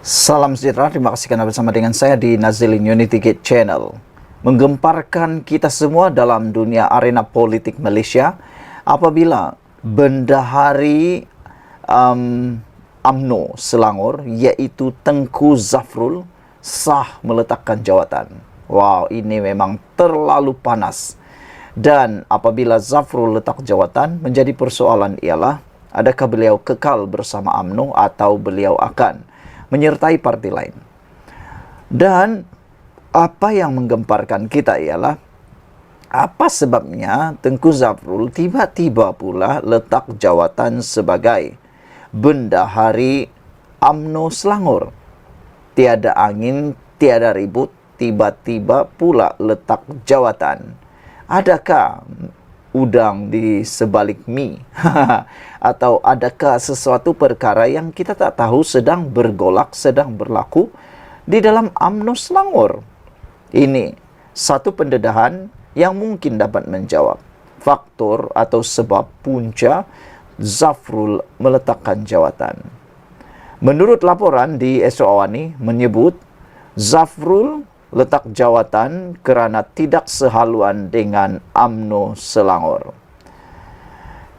Salam sejahtera, terima kasih karena bersama dengan saya di Nazilin Unity Gate Channel. Menggemparkan kita semua dalam dunia arena politik Malaysia apabila Bendahari UMNO Selangor iaitu Tengku Zafrul sah meletakkan jawatan. Wow, ini memang terlalu panas. Dan apabila Zafrul letak jawatan, menjadi persoalan ialah adakah beliau kekal bersama UMNO atau beliau akan menyertai parti lain. Dan apa yang menggemparkan kita ialah apa sebabnya Tengku Zafrul tiba-tiba pula letak jawatan sebagai Bendahari UMNO Selangor. Tiada angin, tiada ribut, tiba-tiba pula letak jawatan. Adakah udang di sebalik mie? Atau adakah sesuatu perkara yang kita tak tahu sedang bergolak, sedang berlaku di dalam UMNO Selangor? Ini satu pendedahan yang mungkin dapat menjawab faktor atau sebab punca Zafrul meletakkan jawatan. Menurut laporan di Esok Awani menyebut Zafrul letak jawatan kerana tidak sehaluan dengan UMNO Selangor.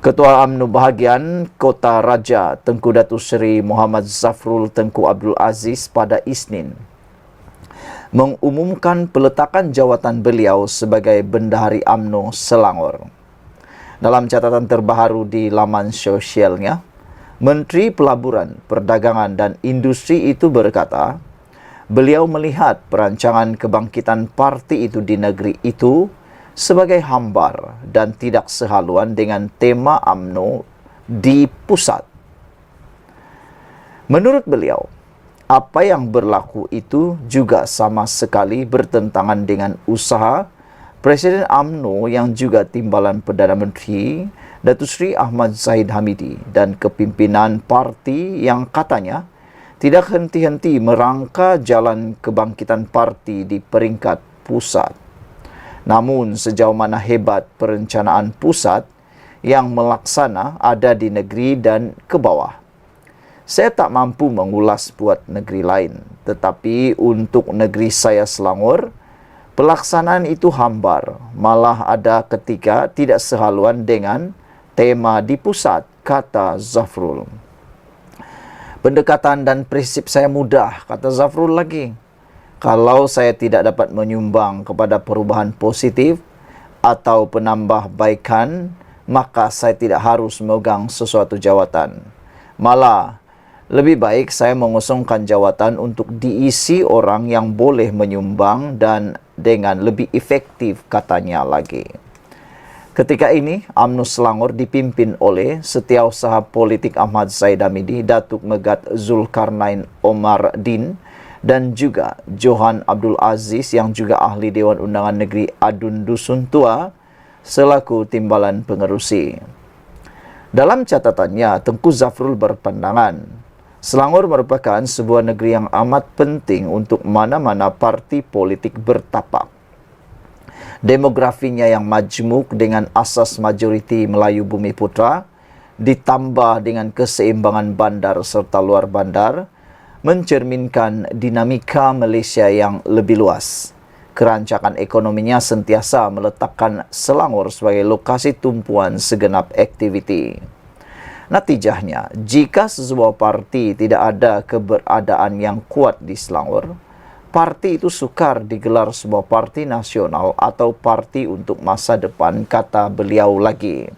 Ketua UMNO Bahagian Kota Raja Tengku Datuk Seri Muhammad Zafrul Tengku Abdul Aziz pada Isnin mengumumkan peletakan jawatan beliau sebagai Bendahari UMNO Selangor. Dalam catatan terbaru di laman sosialnya, Menteri Pelaburan, Perdagangan dan Industri itu berkata, beliau melihat perancangan kebangkitan parti itu di negeri itu sebagai hambar dan tidak sehaluan dengan tema UMNO di pusat. Menurut beliau, apa yang berlaku itu juga sama sekali bertentangan dengan usaha Presiden UMNO yang juga Timbalan Perdana Menteri Datuk Seri Ahmad Zahid Hamidi dan kepimpinan parti yang katanya tidak henti-henti merangka jalan kebangkitan parti di peringkat pusat. Namun sejauh mana hebat perencanaan pusat yang melaksana ada di negeri dan ke bawah. Saya tak mampu mengulas buat negeri lain, tetapi untuk negeri saya Selangor, pelaksanaan itu hambar, malah ada ketika tidak sehaluan dengan tema di pusat, kata Zafrul. Pendekatan dan prinsip saya mudah, kata Zafrul lagi. Kalau saya tidak dapat menyumbang kepada perubahan positif atau penambah baikan, maka saya tidak harus memegang sesuatu jawatan. Malah, lebih baik saya mengusungkan jawatan untuk diisi orang yang boleh menyumbang dan dengan lebih efektif, katanya lagi. Ketika ini, UMNO Selangor dipimpin oleh Setiausaha Politik Ahmad Zahid Hamidi, Datuk Megat Zulkarnain Omar Din dan juga Johan Abdul Aziz yang juga Ahli Dewan Undangan Negeri Adun Dusun Tua selaku Timbalan Pengerusi. Dalam catatannya, Tengku Zafrul berpandangan Selangor merupakan sebuah negeri yang amat penting untuk mana-mana parti politik bertapak. Demografinya yang majmuk dengan asas majoriti Melayu Bumi Putra, ditambah dengan keseimbangan bandar serta luar bandar, mencerminkan dinamika Malaysia yang lebih luas. Kerancakan ekonominya sentiasa meletakkan Selangor sebagai lokasi tumpuan segenap aktiviti. Natijahnya, jika sebuah parti tidak ada keberadaan yang kuat di Selangor, parti itu sukar digelar sebuah parti nasional atau parti untuk masa depan, kata beliau lagi.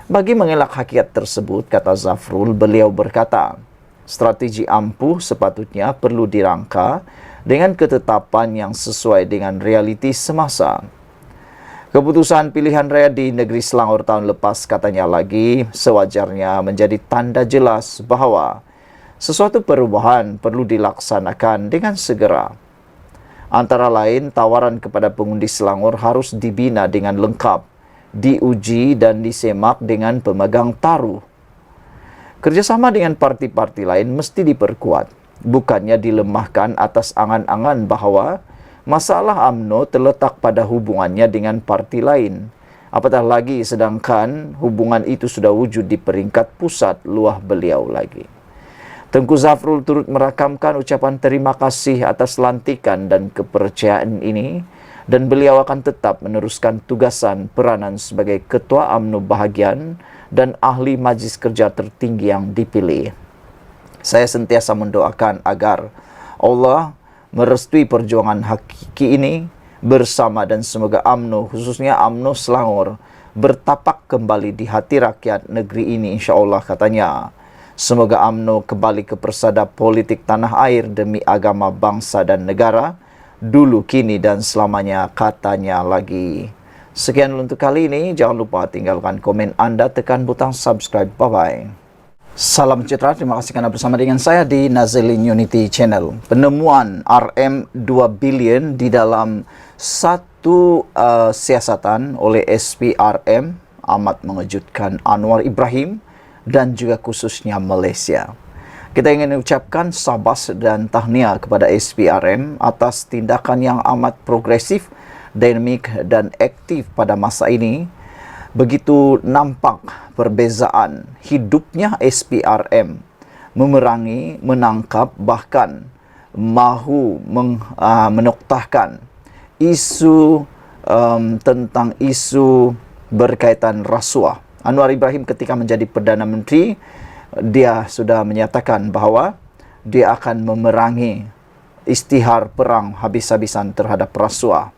Bagi mengelak hakikat tersebut, kata Zafrul, beliau berkata, strategi ampuh sepatutnya perlu dirangka dengan ketetapan yang sesuai dengan realiti semasa. Keputusan pilihan raya di negeri Selangor tahun lepas, katanya lagi, sewajarnya menjadi tanda jelas bahawa sesuatu perubahan perlu dilaksanakan dengan segera. Antara lain, tawaran kepada pengundi Selangor harus dibina dengan lengkap, diuji dan disemak dengan pemegang taruh. Kerjasama dengan parti-parti lain mesti diperkuat, bukannya dilemahkan atas angan-angan bahawa masalah UMNO terletak pada hubungannya dengan parti lain. Apatah lagi sedangkan hubungan itu sudah wujud di peringkat pusat, luah beliau lagi. Tengku Zafrul turut merakamkan ucapan terima kasih atas lantikan dan kepercayaan ini, dan beliau akan tetap meneruskan tugasan peranan sebagai Ketua UMNO bahagian dan ahli Majlis Kerja tertinggi yang dipilih. Saya sentiasa mendoakan agar Allah merestui perjuangan hakiki ini bersama, dan semoga UMNO, khususnya UMNO Selangor, bertapak kembali di hati rakyat negeri ini, insya-Allah, katanya. Semoga UMNO kembali ke persada politik tanah air demi agama, bangsa dan negara, dulu, kini dan selamanya, katanya lagi. Sekian untuk kali ini. Jangan lupa tinggalkan komen Anda, tekan butang subscribe. Bye-bye. Salam sejahtera, terima kasih karena bersama dengan saya di Nazilin Unity Channel. Penemuan RM2 billion di dalam satu siasatan oleh SPRM amat mengejutkan Anwar Ibrahim dan juga khususnya Malaysia. Kita ingin mengucapkan sabas dan tahniah kepada SPRM atas tindakan yang amat progresif, dinamik dan aktif pada masa ini. Begitu nampak perbezaan hidupnya SPRM memerangi, menangkap, bahkan mahu menoktahkan isu tentang isu berkaitan rasuah. Anwar Ibrahim ketika menjadi Perdana Menteri, dia sudah menyatakan bahawa dia akan memerangi istihar perang habis-habisan terhadap rasuah.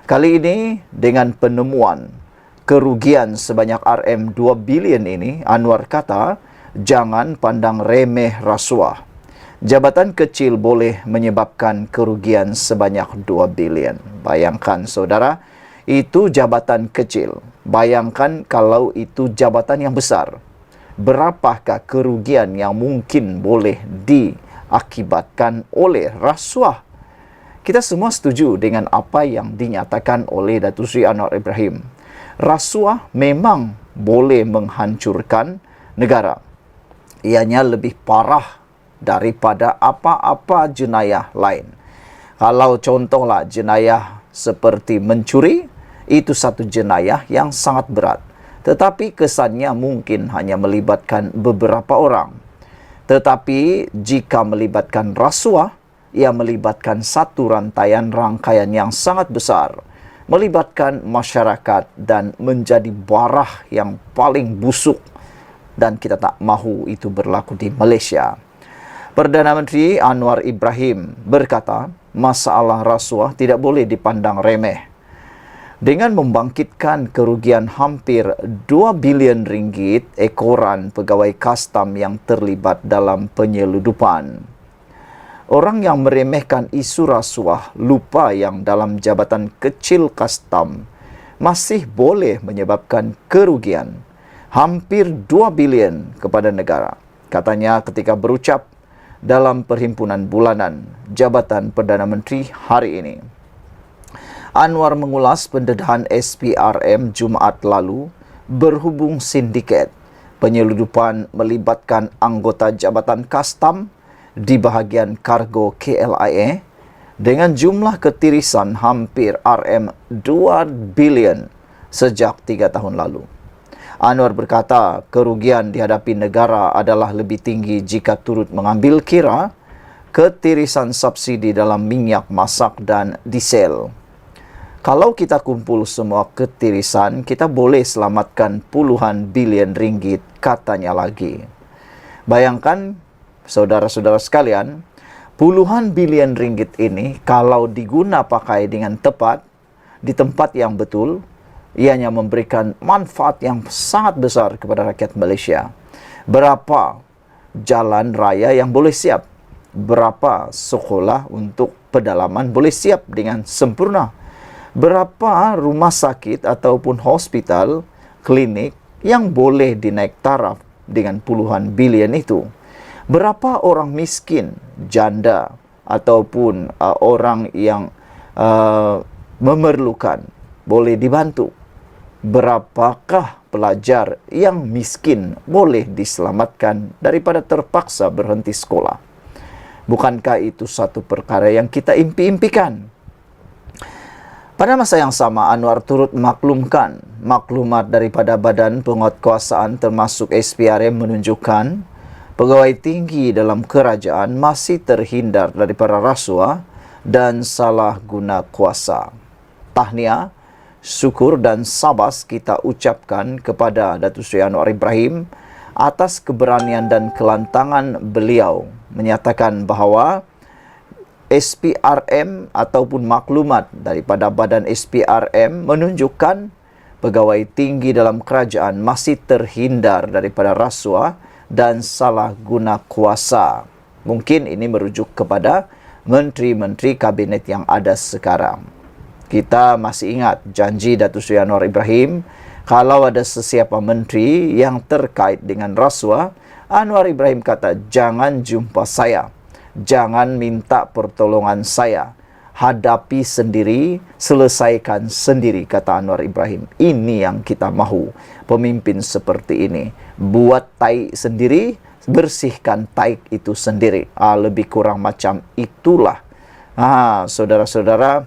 Kali ini dengan penemuan kerugian sebanyak RM2 billion ini, Anwar kata, jangan pandang remeh rasuah. Jabatan kecil boleh menyebabkan kerugian sebanyak 2 billion. Bayangkan saudara, itu jabatan kecil. Bayangkan kalau itu jabatan yang besar. Berapakah kerugian yang mungkin boleh diakibatkan oleh rasuah? Kita semua setuju dengan apa yang dinyatakan oleh Datuk Seri Anwar Ibrahim. Rasuah memang boleh menghancurkan negara. Ianya lebih parah daripada apa-apa jenayah lain. Kalau contohlah jenayah seperti mencuri, itu satu jenayah yang sangat berat. Tetapi kesannya mungkin hanya melibatkan beberapa orang. Tetapi jika melibatkan rasuah, ia melibatkan satu rangkaian yang sangat besar, melibatkan masyarakat dan menjadi barah yang paling busuk, dan kita tak mahu itu berlaku di Malaysia. Perdana Menteri Anwar Ibrahim berkata, masalah rasuah tidak boleh dipandang remeh. Dengan membangkitkan kerugian hampir 2 bilion ringgit ekoran pegawai kastam yang terlibat dalam penyeludupan. Orang yang meremehkan isu rasuah lupa yang dalam jabatan kecil kastam masih boleh menyebabkan kerugian hampir 2 bilion kepada negara. Katanya ketika berucap dalam perhimpunan bulanan Jabatan Perdana Menteri hari ini. Anwar mengulas pendedahan SPRM Jumaat lalu berhubung sindiket penyeludupan melibatkan anggota Jabatan Kastam di bahagian kargo KLIA dengan jumlah ketirisan hampir RM2 billion sejak 3 tahun lalu. Anwar berkata kerugian dihadapi negara adalah lebih tinggi jika turut mengambil kira ketirisan subsidi dalam minyak masak dan diesel. Kalau kita kumpul semua ketirisan, kita boleh selamatkan puluhan bilion ringgit, katanya lagi. Bayangkan, saudara-saudara sekalian, puluhan bilion ringgit ini kalau diguna pakai dengan tepat, di tempat yang betul, ianya memberikan manfaat yang sangat besar kepada rakyat Malaysia. Berapa jalan raya yang boleh siap? Berapa sekolah untuk pedalaman boleh siap dengan sempurna? Berapa rumah sakit ataupun hospital, klinik yang boleh dinaik taraf dengan puluhan bilion itu? Berapa orang miskin, janda ataupun orang yang memerlukan boleh dibantu? Berapakah pelajar yang miskin boleh diselamatkan daripada terpaksa berhenti sekolah? Bukankah itu satu perkara yang kita impi-impikan? Pada masa yang sama, Anwar turut memaklumkan maklumat daripada Badan Penguatkuasaan termasuk SPRM menunjukkan pegawai tinggi dalam kerajaan masih terhindar daripada rasuah dan salah guna kuasa. Tahniah, syukur dan sabas kita ucapkan kepada Datuk Seri Anwar Ibrahim atas keberanian dan kelantangan beliau menyatakan bahawa SPRM ataupun maklumat daripada badan SPRM menunjukkan pegawai tinggi dalam kerajaan masih terhindar daripada rasuah dan salah guna kuasa. Mungkin ini merujuk kepada menteri-menteri kabinet yang ada sekarang. Kita masih ingat janji Datuk Seri Anwar Ibrahim, kalau ada sesiapa menteri yang terkait dengan rasuah, Anwar Ibrahim kata, jangan jumpa saya, jangan minta pertolongan saya, hadapi sendiri, selesaikan sendiri, kata Anwar Ibrahim. Ini yang kita mahu, pemimpin seperti ini. Buat tai sendiri, bersihkan tai itu sendiri. Lebih kurang macam itulah. Saudara-saudara,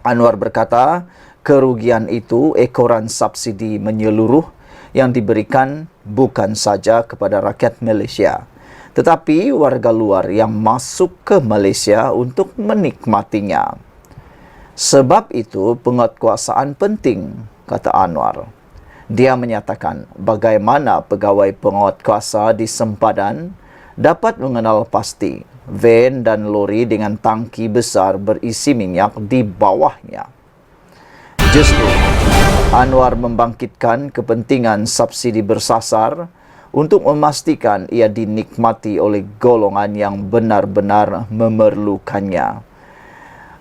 Anwar berkata, kerugian itu ekoran subsidi menyeluruh yang diberikan bukan saja kepada rakyat Malaysia, tetapi warga luar yang masuk ke Malaysia untuk menikmatinya. Sebab itu penguatkuasaan penting, kata Anwar. Dia menyatakan bagaimana pegawai penguatkuasa di sempadan dapat mengenal pasti van dan lori dengan tangki besar berisi minyak di bawahnya. Justru, Anwar membangkitkan kepentingan subsidi bersasar untuk memastikan ia dinikmati oleh golongan yang benar-benar memerlukannya.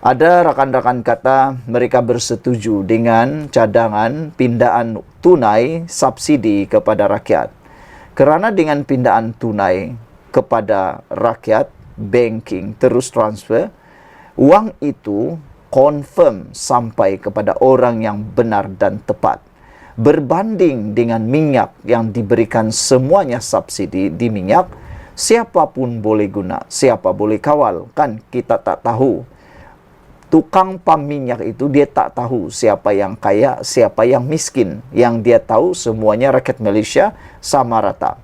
Ada rakan-rakan kata mereka bersetuju dengan cadangan pindaan tunai subsidi kepada rakyat. Kerana dengan pindaan tunai kepada rakyat, banking terus transfer, wang itu confirm sampai kepada orang yang benar dan tepat. Berbanding dengan minyak yang diberikan semuanya subsidi di minyak, siapapun boleh guna, siapa boleh kawal, kan kita tak tahu. Tukang pam minyak itu dia tak tahu siapa yang kaya, siapa yang miskin. Yang dia tahu semuanya rakyat Malaysia sama rata.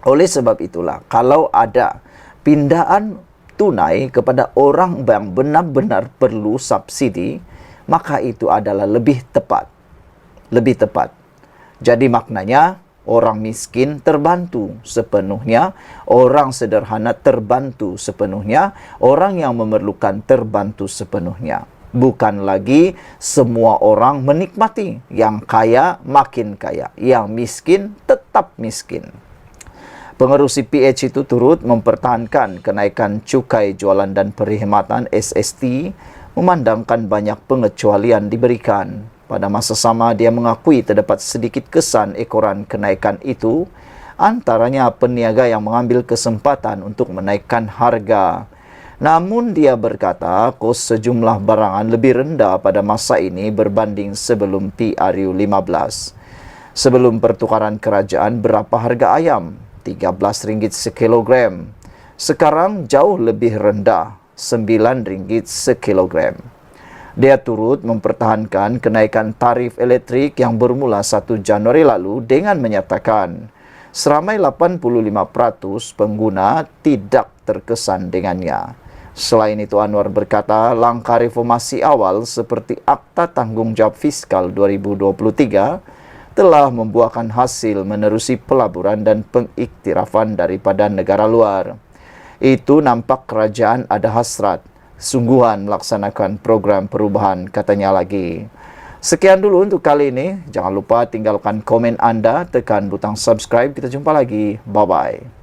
Oleh sebab itulah, kalau ada pindaan tunai kepada orang yang benar-benar perlu subsidi, maka itu adalah lebih tepat. Lebih tepat. Jadi maknanya, orang miskin terbantu sepenuhnya, orang sederhana terbantu sepenuhnya, orang yang memerlukan terbantu sepenuhnya. Bukan lagi semua orang menikmati. Yang kaya makin kaya, yang miskin tetap miskin. Pengerusi PH itu turut mempertahankan kenaikan cukai jualan dan perkhidmatan SST, memandangkan banyak pengecualian diberikan. Pada masa sama, dia mengakui terdapat sedikit kesan ekoran kenaikan itu, antaranya peniaga yang mengambil kesempatan untuk menaikkan harga. Namun dia berkata, kos sejumlah barangan lebih rendah pada masa ini berbanding sebelum PRU 15. Sebelum pertukaran kerajaan, berapa harga ayam? RM13 sekilogram. Sekarang jauh lebih rendah, RM9 sekilogram. Dia turut mempertahankan kenaikan tarif elektrik yang bermula 1 Januari lalu dengan menyatakan seramai 85% pengguna tidak terkesan dengannya. Selain itu, Anwar berkata langkah reformasi awal seperti Akta Tanggungjawab Fiskal 2023 telah membuahkan hasil menerusi pelaburan dan pengiktirafan daripada negara luar. Itu nampak kerajaan ada hasrat sungguhan melaksanakan program perubahan, katanya lagi. Sekian dulu untuk kali ini. Jangan lupa tinggalkan komen anda, tekan butang subscribe. Kita jumpa lagi. Bye-bye.